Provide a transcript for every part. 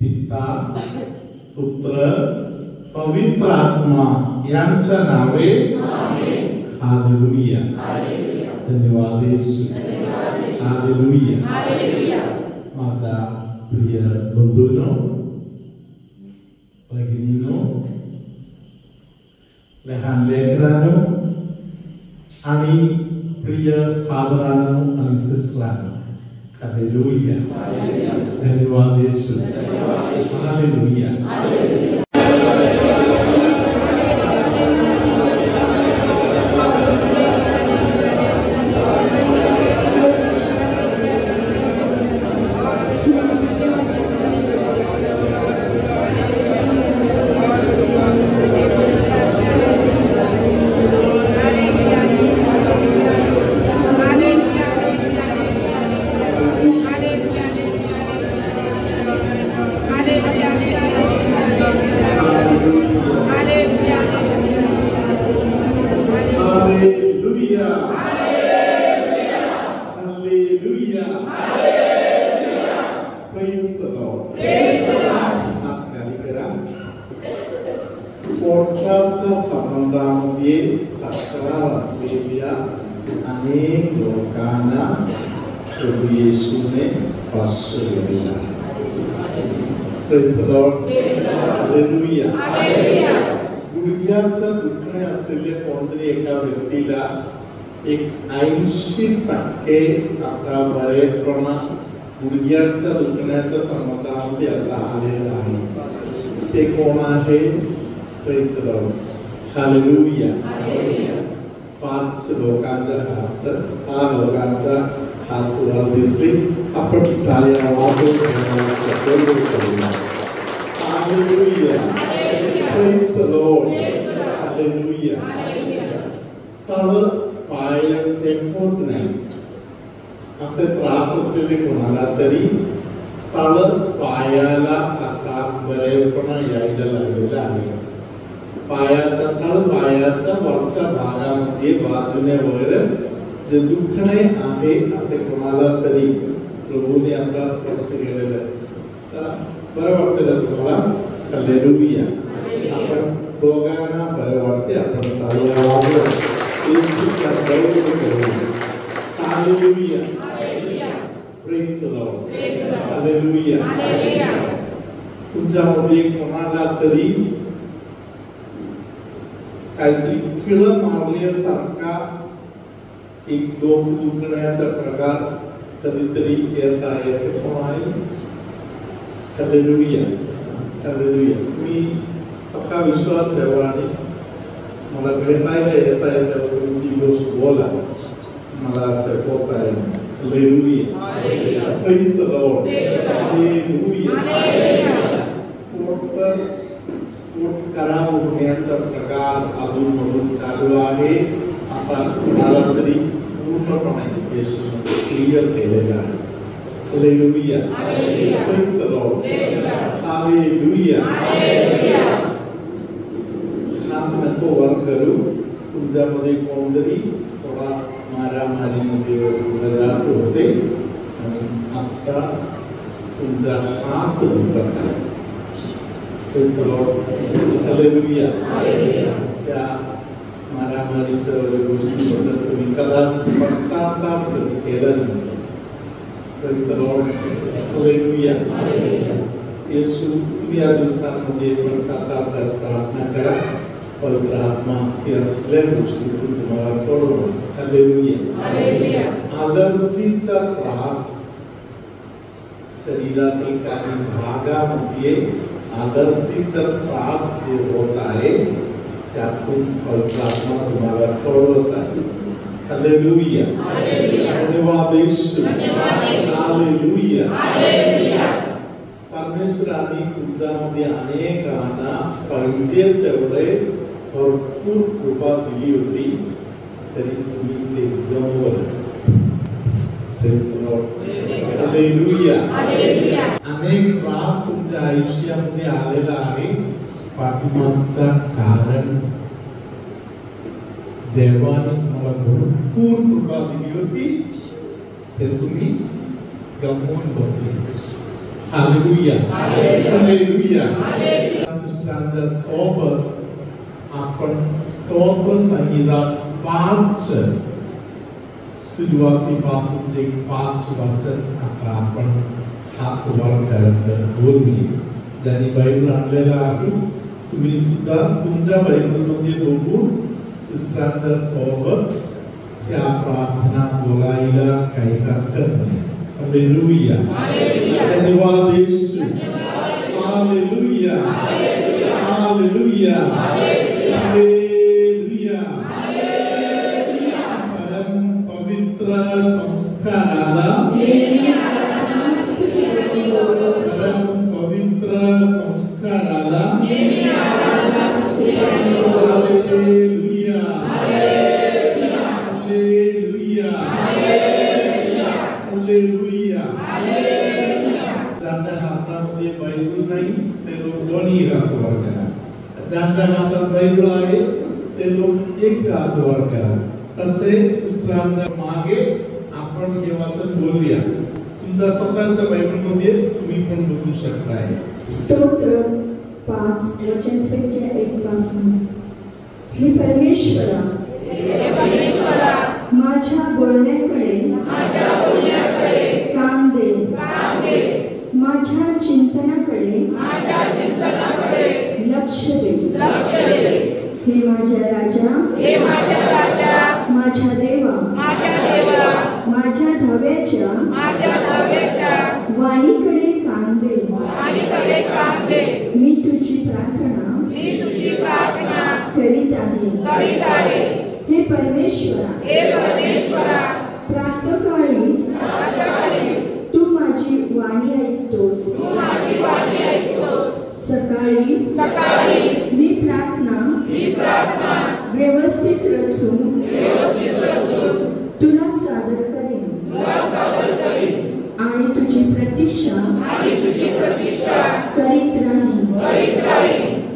पिता पुत्र पवित्र आत्मा यांच्या नावे हालेलुया. धन्यवाद येशू. हालेलुया. माझा प्रिय बंधूंनो, भगिनींनो, लहान लेकरांनो आणि प्रिय फादरांनो आणि सिस्टरांनो, हालेलुया. धन्यवाद येशू. हालेलुया. पोटाच्या संबंधामध्ये तक्रार असलेल्या अनेक लोकांना प्रभू येशूने स्पर्श केलेला आहे. Praise the Lord. हालेलुया. गुडघ्याच्या दुखणे असलेल्या कोणतरी एका व्यक्तीला एक 80% आता बरेपणा गुडघ्याच्या दुखण्याच्या संबंधामध्ये आता आलेला आहे. ते कोण आहे? Praise the Lord. हालेलुया. 5 लोकांचा हात, 6 लोकांचा हात वर दिसले. आपण टाळ्या वाजवून करूया. Hallelujah. Praise the Lord. Hallelujah. तळ पाय टेकवत नाही असे त्रास असलेले कोणाला तरी तळ पायाला आता बरेपणा यायला लागलेला आहे. पायाचा तळ पायाच्या वरच्या भागामध्ये बाजूने वगैरे जे दुखणे आहे असे कोणाला तरी प्रभूने आता स्पर्श केलेलं आहे. तर बरं वाटतं का तुम्हाला? हालेलुया. आपण दोघांना बरं वाटते. आपण टाळ्या वाजवून येशूचा गौरव करूया. Hallelujah. Praise the Lord. Hallelujah. तुमच्यामध्ये कोणाला तरी काहीतरी खिळ मारल्यासारखा एक डोक दुखण्याचा प्रकार कधीतरी येत आहे असे कोण आहे? हालेलुया. हालेलुया. मी पक्का विश्वास ठेवा आणि मला भेटायला येता येतं ती गोष्ट बोला. मला असं होत आहे. Hallelujah. Praise the Lord. Hallelujah. पोट खराब होण्याचा प्रकार अधूनमधून चालू आहे असा कोणाला तरी पूर्णपणे येशूने क्लिअर केलेला आहे. Hallelujah. Praise the Lord. Hallelujah. हात नको वर करू. तुमच्यामध्ये कोणतरी थोडा मारामारीमध्ये जात होते आणि आता तुमचा हात दुखत आहे. Praise the Lord. हालेलुया. त्या मारामारीच्या गोष्टीबद्दल तुम्ही कदाचित पश्चाताप केला नसेल. Praise the Lord. हालेलुया. येशू तुम्ही या दिवसांमध्ये पश्चाताप प्रार्थना करा. पवित्र आत्मा या सगळ्या गोष्टीतून तुम्हाला सोडवणार. हालेलुया. अलर्जीचा त्रास शरीरातील काही भागामध्ये अलर्जीचा त्रास जे होत आहे त्यातून पवित्र आत्मा तुम्हाला सोडवत आहे. हालेलुया. धन्यवाद येशू. हालेलुया. परमेश्वराने तुमच्यामध्ये अनेकांना पाहिजे तेवढे भरपूर कृपा दिली होती तरी तुम्ही ते गमावलं. Praise the Lord. हालेलुया. अनेक त्रास तुमच्या आयुष्यामध्ये आलेला आहे. पाठीमागचा कारण देवाने तुम्हाला भरपूर कृपा दिली होती ते तुम्ही गमावून बसले. हालेलुया हालेलुया सिस्टरांच्या सोबत आपण स्तोत्र संगीता 5 सुरुवातीपासून जे 5 वचन आता आपण हात वर करत बोलूया. ज्यांनी बायबल आणलेला आहे तुम्ही सुद्धा तुमच्या बायबलमध्ये बघून सिस्टरांच्या सोबत या प्रार्थना बोलायला काही हरकत नाही. हालेलुया धन्यवाद येशू हालेलुया हालेलुया हालेलुया परम पवित्र संस्काराला परम पवित्र संस्काराला ज्यांच्या हातात बायबल आहे ते लोक एक हात वर करा. तसेच सिस्टरांच्या मागे आपण हे वाचन बोलूया. तुमच्या स्वतःच्या बायबलमध्ये तुम्ही पण बघू शकताय. स्तोत्र 5 वचन संख्या 1 पासून. हे परमेश्वरा माझ्या बोलण्याकडे कान दे. माझ्या चिंतनाकडे लक्ष दे. हे माझ्या राजा माझ्या देवा माझ्या धाव्याच्या वाणीकडे कान दे. मी तुझी प्रार्थना करीत आहे. हे परमेश्वरा प्रातःकाळी तू माझी वाणी ऐकतोस. सकाळी मी प्रार्थना व्यवस्थित रचून तुला सादर करेन आणि तुझी प्रतीक्षा करीत राहीन.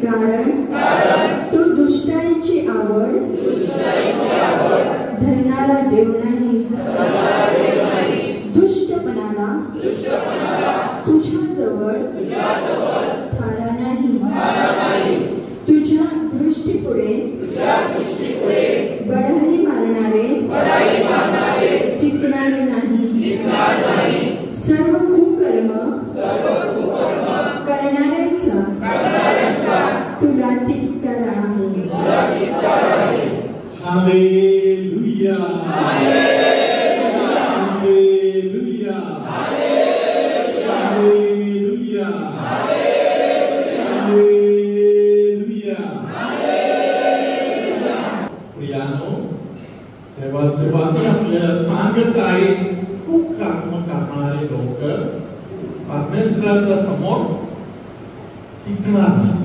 कारण तू दुष्टाईची आवड धरणारा देव नाहीस. दुष्टपणाला तुझ्या जवळ थारा नाही. तुझ्या दृष्टीपुढे बढाई मारणारे टिकणार नाही. सर्व कुकर्म करणाऱ्यांचा तुला तिटकार आहे. हालेलुया आपल्याला सांगत आहे खूप कर्म करणारे लोक परमेश्वराच्या समोर टिकणार नाही.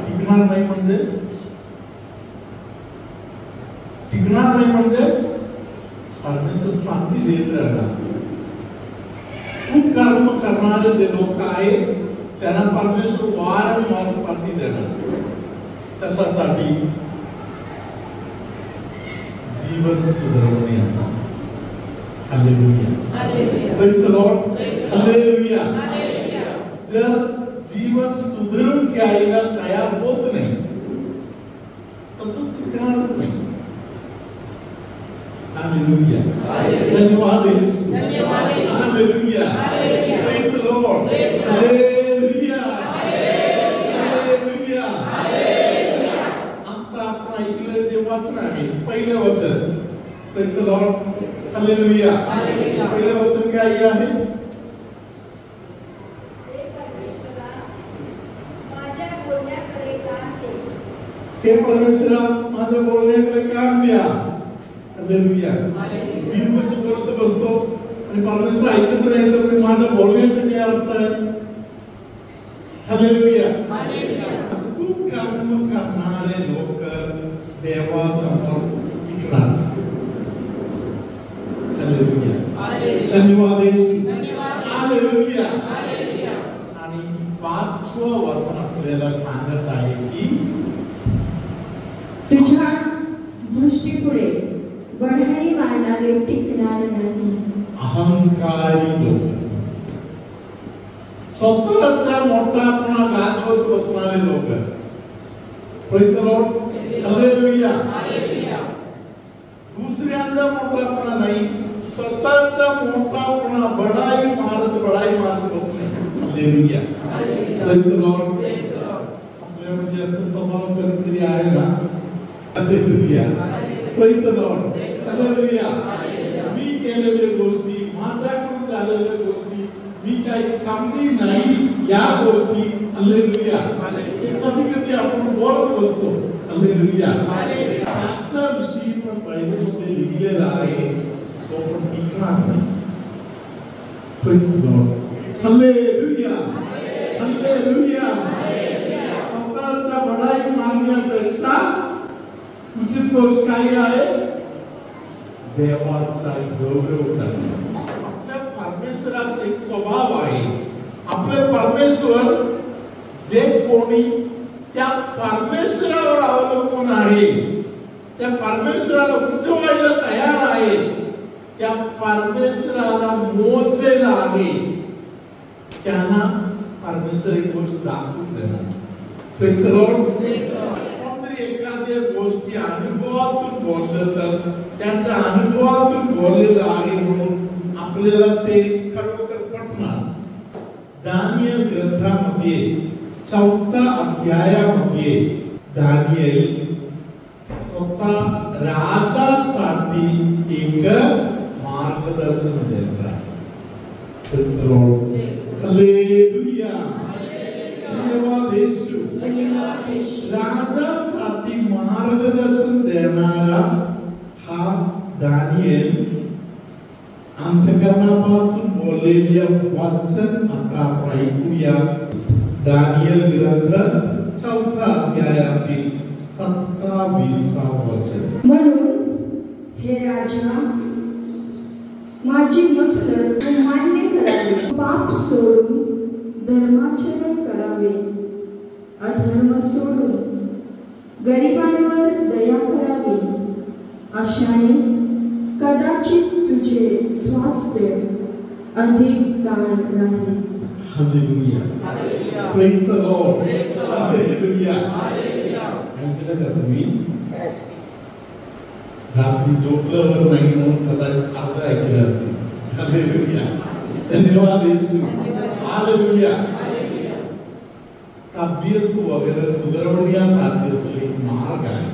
टिकणार नाही म्हणजे परमेश्वर शांती देत राहणार. खूप कर्म करणारे जे लोक आहेत त्यांना परमेश्वर वारंवार शांती देणार. कशासाठी? जीवन सुधारण्यासाठी. Hallelujah praise the Lord hallelujah. जर जीवन सुधारून घ्यायला तयार होत नाही तर तो टिकणारच नाही. हालेलुया धन्यवाद Yeshu hallelujah praise the Lord hallelujah hallelujah. आता आपण ऐकलं जे वाचन आहे पहिलं वचन प्रेज द लॉर्ड हालेलुया. पहिलं वचन काय आहे? हे परमेश्वरा माझ्या बोलण्याकडे कान द्या. हालेलुया. मी म्हणजे बोलत बसतो आणि परमेश्वर ऐकत नाही तर माझ्या बोलण्याचा काय अर्थ आहे? हालेलुया. खूप कर्म करणारे लोक देवासमोर टिकणार. हालेलुया धन्यवाद येशू हालेलुया. आणि 5वं वचन आपल्याला सांगत आहे की तुझ्या दृष्टीपुढे बढाई मारणारे टिकणार नाही. अहंकारी लोक, स्वतःचा मोठापणा गाजवत बसणारे लोक. Praise the Lord, hallelujah. दुसऱ्यांचा मोठापणा नाही, स्वतःचा मोठापणा बडाई मारत बसणे. हालेलुया. Praise the Lord. आपल्यामध्ये असं स्वभाव कधीतरी आहे ना. Hallelujah. Praise the Lord. Hallelujah. मी केलेल्या गोष्टी, माझ्याकडून झालेल्या गोष्टी, मी काही कमी नाही या गोष्टी. हालेलुया. कधी आपण बोलत बसतो. हालेलुया. आजचा विषय पण बायबलमध्ये लिहिलेला आहे, तो पण टिकणार नाही. Praise the Lord. Hallelujah. Hallelujah. स्वतःचा बडाई मानण्यापेक्षा उचित गोष्ट काय आहे? देवाचा गौरव करणे. आपल्या परमेश्वराचा एक स्वभाव आहे. आपले परमेश्वर जे कोणी त्या परमेश्वरावर अवलंबून आहे, त्या परमेश्वराला उंचवायला तयार आहे, त्या परमेश्वराला मोजलेला आहे, त्यांना परमेश्वर एक गोष्ट दाखवून देणार. Praise the Lord. एखाद्या गोष्टी अनुभवातून बोललं तर त्यांच्या अनुभवातून बोललेलं आहे म्हणून आपल्याला ते खरोखर पटणार. दानियल ग्रंथामध्ये 4 अध्यायामध्ये दानियल स्वतः राजासाठी एक मार्गदर्शन देत आहे. Praise the Lord. हालेलुया. धन्यवाद येशू. राजासाठी मार्गदर्शन देणारा हा दानियल अंतःकरणापासून बोललेले वचन आता आपण ऐकूया. दानियल ग्रंथ 4 अध्यायातील 27 वचन. म्हणून हे राजा, माझी मसलत मान्य करावी, पाप सोडून धर्माचरण करावे, अधर्म सोडून गरिबांवर दया करावी, अशाने कदाचित तुझे स्वास्थ्य अधिक काळ राहील. Hallelujah. Praise the Lord. Hallelujah. ऐकलं का तुम्ही? रात्री झोपल्यावर नाही म्हणून कदाचित अर्ध ऐकलं असेल. हालेलुया. धन्यवाद येशू. हालेलुया. तब्येत वगैरे सुधारण्यासाठी एक मार्ग आहे.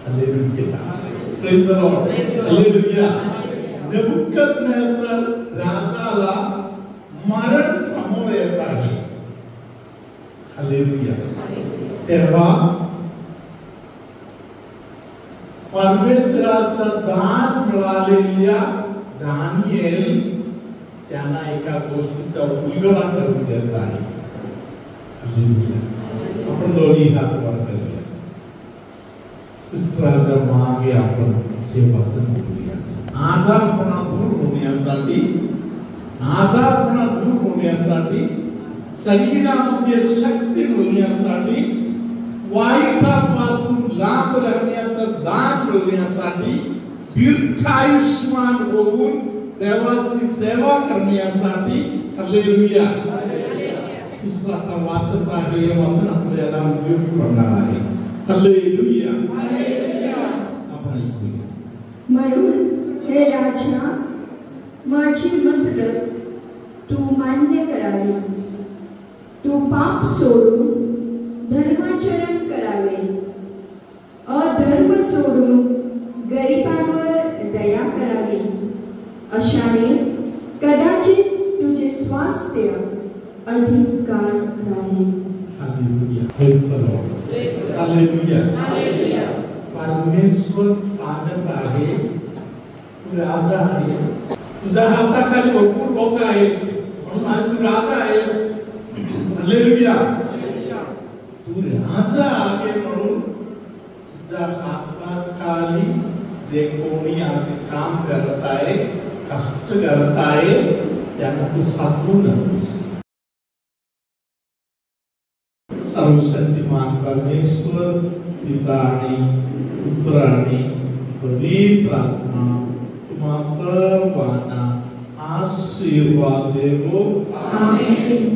Hallelujah. Praise the Lord. Hallelujah. Nebuchadnezzar राजाला मरण समोर येत आहे. हालेलुया. तेव्हा परमेश्वराचा दान मिळालेल्या दानियल त्यांना एका गोष्टीचा उलगडा करून देत आहे. हालेलुया. आपण दोन्ही हात वर करूया. सिस्टरच्या मागे आपण हे वचन बोलूया. आजारपणा दूर होण्यासाठी, शरीरामध्ये शक्ती मिळण्यासाठी, वाईटापासून लांब राहण्याचं दान मिळण्यासाठी, दीर्घायुष्मान होऊन देवाची सेवा करण्यासाठी. हालेलुया. सिस्टर आता वाचत आहे, वाचन आपल्याला उपयोगी पडणार आहे. हालेलुया. आपण ऐकूया. म्हणून हे राजा, माझी मसलत तू मान्य करावी, तू पाप सोडून धर्माचरण करावे, अधर्म सोडून गरिबांवर दया करावी, अशाने कदाचित तुझे स्वास्थ्य अधिक काळ राहील. Hallelujah. Praise the Lord. Hallelujah. परमेश्वर सांगत आहे, तू राजा आहेस, तुझ्या हाताखाली भरपूर लोक आहेत, म्हणून आज तू राजा आहेस. हालेलुया. तू राजा आहे म्हणून तुझ्या हाताखाली जे कोणी आज काम करत आहे, कष्ट करत आहे, त्यांना तू साथू नकोस. सर्वशक्तिमान परमेश्वर पिता आणि पुत्र आणि पवित्र आत्मा सर्वांना आशीर्वाद देवो. आमेन.